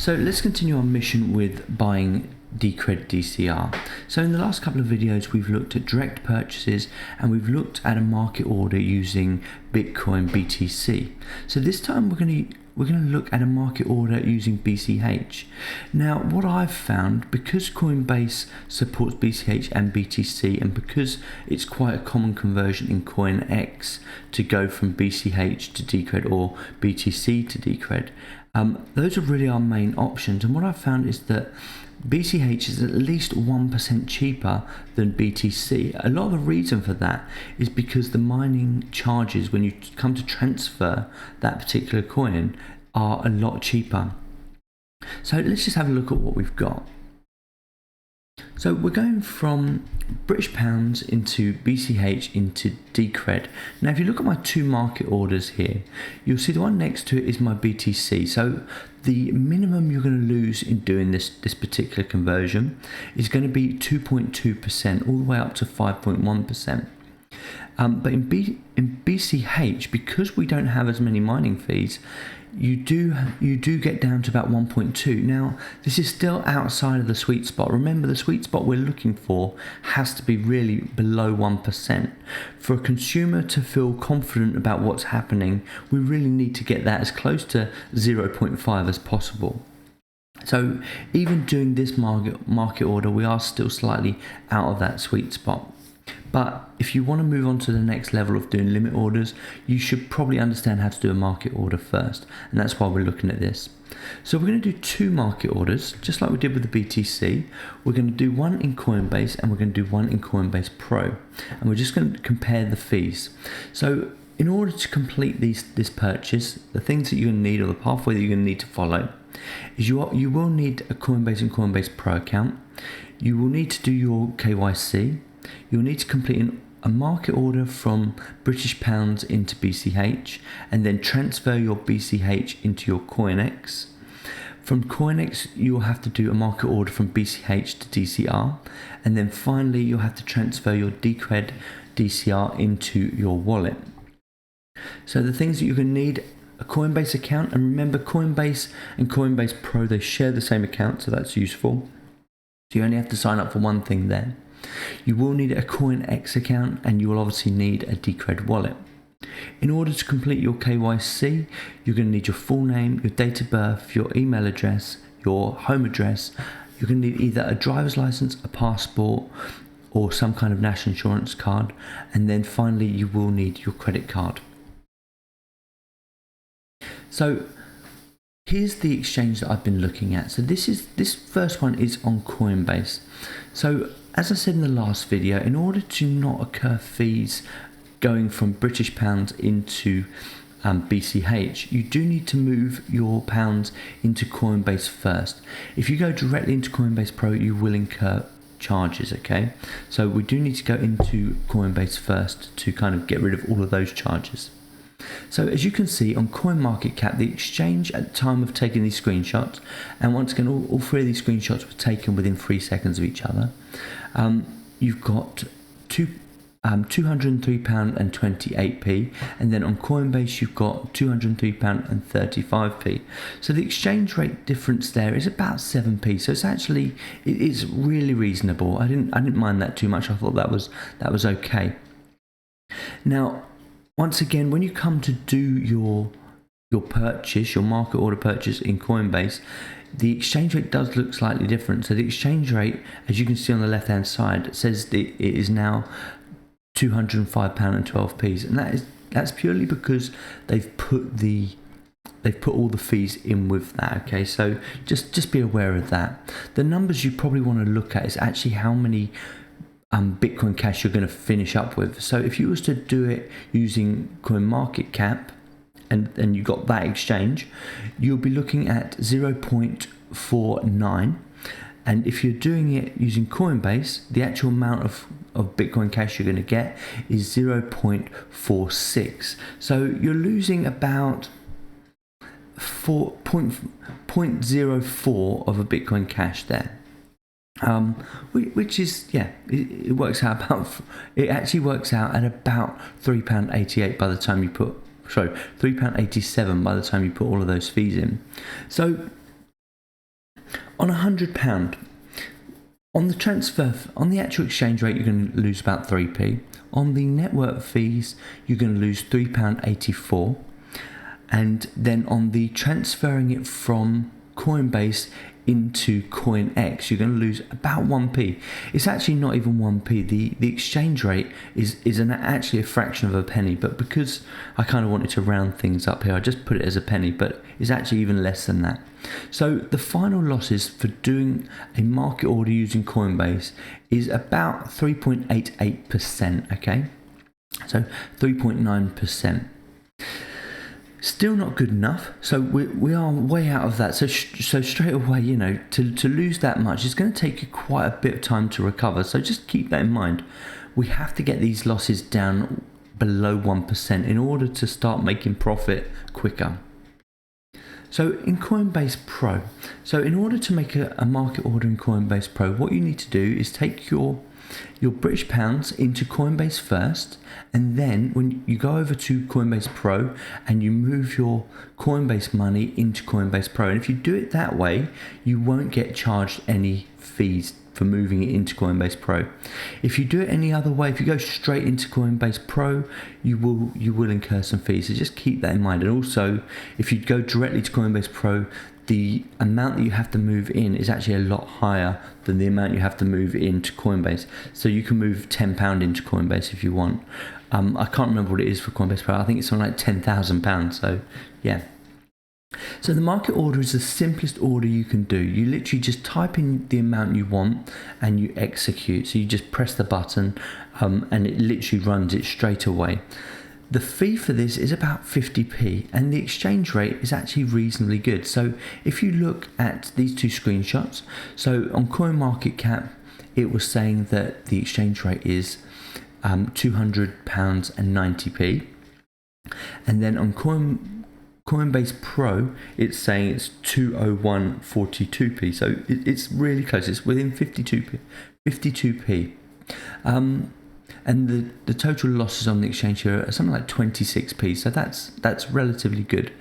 So let's continue our mission with buying Decred DCR. So in the last couple of videos we've looked at direct purchases and we've looked at a market order using Bitcoin BTC. So this time we're going to look at a market order using BCH. Now what I've found, because Coinbase supports BCH and BTC, and because it's quite a common conversion in CoinX to go from BCH to Decred or BTC to Decred, those are really our main options. And what I've found is that BCH is at least 1% cheaper than BTC. A lot of the reason for that is because the mining charges when you come to transfer that particular coin are a lot cheaper. So let's just have a look at what we've got. So we're going from British pounds into BCH into Decred. Now if you look at my two market orders here, you'll see the one next to it is my BTC. So the minimum you're going to lose in doing this particular conversion is going to be 2.2% all the way up to 5.1%. But in BCH, because we don't have as many mining fees, you do get down to about 1.2. Now this is still outside of the sweet spot. Remember, the sweet spot we're looking for has to be really below 1%. For a consumer to feel confident about what's happening, we really need to get that as close to 0.5 as possible. So even doing this market order, we are still slightly out of that sweet spot. But if you want to move on to the next level of doing limit orders, you should probably understand how to do a market order first. And that's why we're looking at this. So we're going to do two market orders, just like we did with the BTC. We're going to do one in Coinbase and we're going to do one in Coinbase Pro. And we're just going to compare the fees. So in order to complete this purchase, the things that you're going to need, or the pathway that you're going to need to follow, is you will need a Coinbase and Coinbase Pro account. You will need to do your KYC. You'll need to complete a market order from British pounds into BCH and then transfer your BCH into your CoinX. From CoinX, you'll have to do a market order from BCH to DCR, and then finally you'll have to transfer your Decred DCR into your wallet. So the things that you're going to need: a Coinbase account, and remember Coinbase and Coinbase Pro, they share the same account, so that's useful. So you only have to sign up for one thing there. You will need a CoinX account, and you will obviously need a Decred wallet. In order to complete your KYC, you're going to need your full name, your date of birth, your email address, your home address. You're going to need either a driver's license, a passport, or some kind of national insurance card. And then finally, you will need your credit card. So here's the exchange that I've been looking at. So this first one is on Coinbase. So as I said in the last video, in order to not occur fees going from British pounds into BCH, you do need to move your pounds into Coinbase first. If you go directly into Coinbase Pro, you will incur charges, okay? So we do need to go into Coinbase first to kind of get rid of all of those charges. So as you can see on CoinMarketCap, the exchange at the time of taking these screenshots, and once again all three of these screenshots were taken within 3 seconds of each other, you've got £203.28p, and then on Coinbase you've got £203.35p. So the exchange rate difference there is about 7p. So it is really reasonable. I didn't mind that too much. I thought that was okay. Now, once again, when you come to do your purchase, your market order purchase in Coinbase, the exchange rate does look slightly different. So the exchange rate, as you can see on the left hand side, says that it is now £205.12, and that's purely because they've put all the fees in with that. Okay, so just be aware of that. The numbers you probably want to look at is actually how many Bitcoin Cash you're going to finish up with. So if you was to do it using CoinMarketCap and you got that exchange, you'll be looking at 0.49. And if you're doing it using Coinbase, the actual amount of Bitcoin Cash you're going to get is 0.46. So you're losing about 0.04 of a Bitcoin Cash there. Which is, it works out it actually works out at about £3.88 by the time you put £3.87 by the time you put all of those fees in. So on £100, on the transfer, on the actual exchange rate, you're going to lose about 3p. On the network fees, you're going to lose £3.84. And then on the transferring it from Coinbase into CoinX, you're going to lose about 1p. It's actually not even 1p. The exchange rate is actually a fraction of a penny, but because I kind of wanted to round things up here, I just put it as a penny, but it's actually even less than that. So the final losses for doing a market order using Coinbase is about 3.88%, okay? So 3.9%. Still not good enough, so we are way out of that. So straight away, you know, to lose that much, it's going to take you quite a bit of time to recover. So just keep that in mind. We have to get these losses down below 1% in order to start making profit quicker. So in Coinbase Pro, so in order to make a market order in Coinbase Pro, what you need to do is take your British pounds into Coinbase first, and then when you go over to Coinbase Pro and you move your Coinbase money into Coinbase Pro, and if you do it that way, you won't get charged any fees for moving it into Coinbase Pro. If you do it any other way, if you go straight into Coinbase Pro, you will incur some fees. So just keep that in mind. And also, if you go directly to Coinbase Pro, the amount that you have to move in is actually a lot higher than the amount you have to move into Coinbase. So you can move £10 into Coinbase if you want. I can't remember what it is for Coinbase Pro. I think it's something like £10,000. So yeah. So the market order is the simplest order you can do. You literally just type in the amount you want and you execute. So you just press the button and it literally runs it straight away. The fee for this is about 50p, and the exchange rate is actually reasonably good. So if you look at these two screenshots, so on CoinMarketCap, it was saying that the exchange rate is £200 and 90p, and then on Coinbase Pro, it's saying it's 201.42p. So it's really close. It's within 52p. And the total losses on the exchange here are something like 26p, so that's relatively good.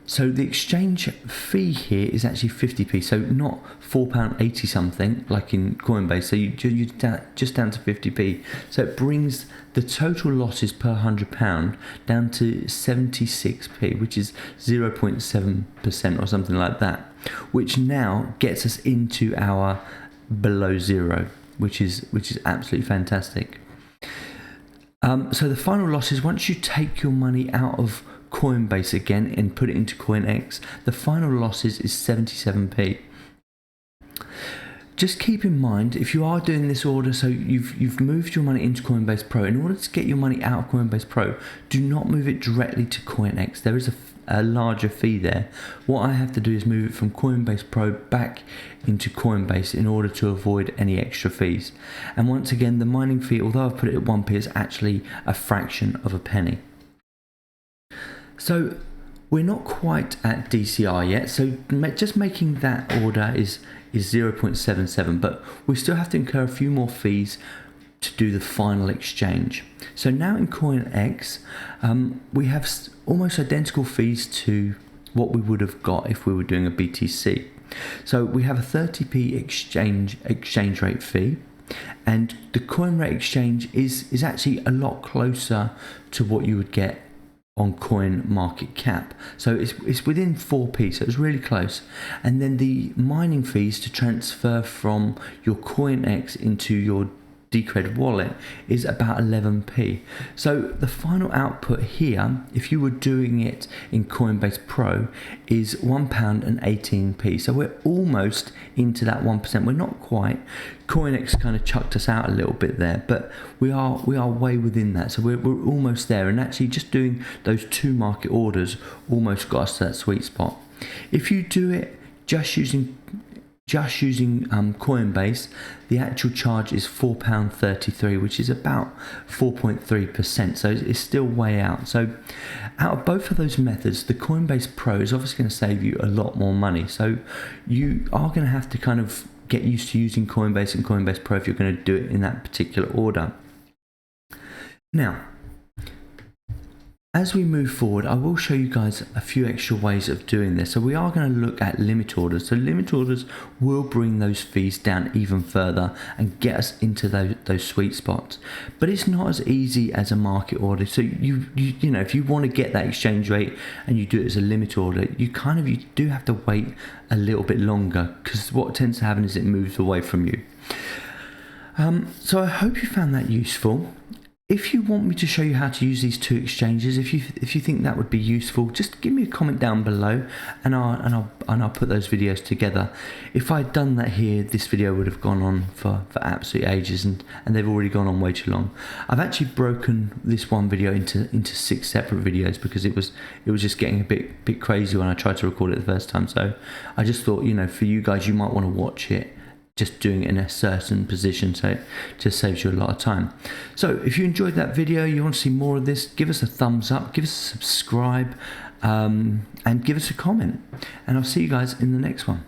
So the exchange fee here is actually 50p, so not £4.80 something like in Coinbase. So you're just down to 50p. So it brings the total losses per £100 down to 76p, which is 0.7% or something like that, which now gets us into our below zero, which is absolutely fantastic. So the final loss is once you take your money out of Coinbase again and put it into CoinX, the final losses is 77p. Just keep in mind, if you are doing this order, so you've moved your money into Coinbase Pro, in order to get your money out of Coinbase Pro, do not move it directly to CoinX. There is a larger fee there. What I have to do is move it from Coinbase Pro back into Coinbase in order to avoid any extra fees. And once again, the mining fee, although I've put it at 1p, is actually a fraction of a penny. So we're not quite at DCR yet, so just making that order is 0.77, but we still have to incur a few more fees to do the final exchange. So now in CoinX, we have almost identical fees to what we would have got if we were doing a BTC. So we have a 30p exchange rate fee, and the coin rate exchange is actually a lot closer to what you would get on CoinMarketCap. So it's within 4p, so it's really close. And then the mining fees to transfer from your CoinX into your Decred wallet is about 11p. So the final output here, if you were doing it in Coinbase Pro, is £1 and 18p. So we're almost into that 1%. We're not quite. CoinX kind of chucked us out a little bit there, but we are way within that. So we're almost there. And actually just doing those two market orders almost got us to that sweet spot. If you do it just using Coinbase, the actual charge is £4.33, which is about 4.3%. So it's still way out. So out of both of those methods, the Coinbase Pro is obviously going to save you a lot more money. So you are going to have to kind of get used to using Coinbase and Coinbase Pro if you're going to do it in that particular order. Now, As we move forward, I will show you guys a few extra ways of doing this. So we are going to look at limit orders. So limit orders will bring those fees down even further and get us into those sweet spots. But it's not as easy as a market order. So you know, if you want to get that exchange rate and you do it as a limit order, you do have to wait a little bit longer, because what tends to happen is it moves away from you. So I hope you found that useful. If you want me to show you how to use these two exchanges, if you think that would be useful, just give me a comment down below, and I'll put those videos together. If I'd done that here, this video would have gone on for absolute ages, and they've already gone on way too long. I've actually broken this one video into 6 separate videos because it was just getting a bit crazy when I tried to record it the first time. So I just thought, you know, for you guys, you might want to watch it just doing it in a certain position, so it just saves you a lot of time. So if you enjoyed that video, you want to see more of this, give us a thumbs up, give us a subscribe, and give us a comment, and I'll see you guys in the next one.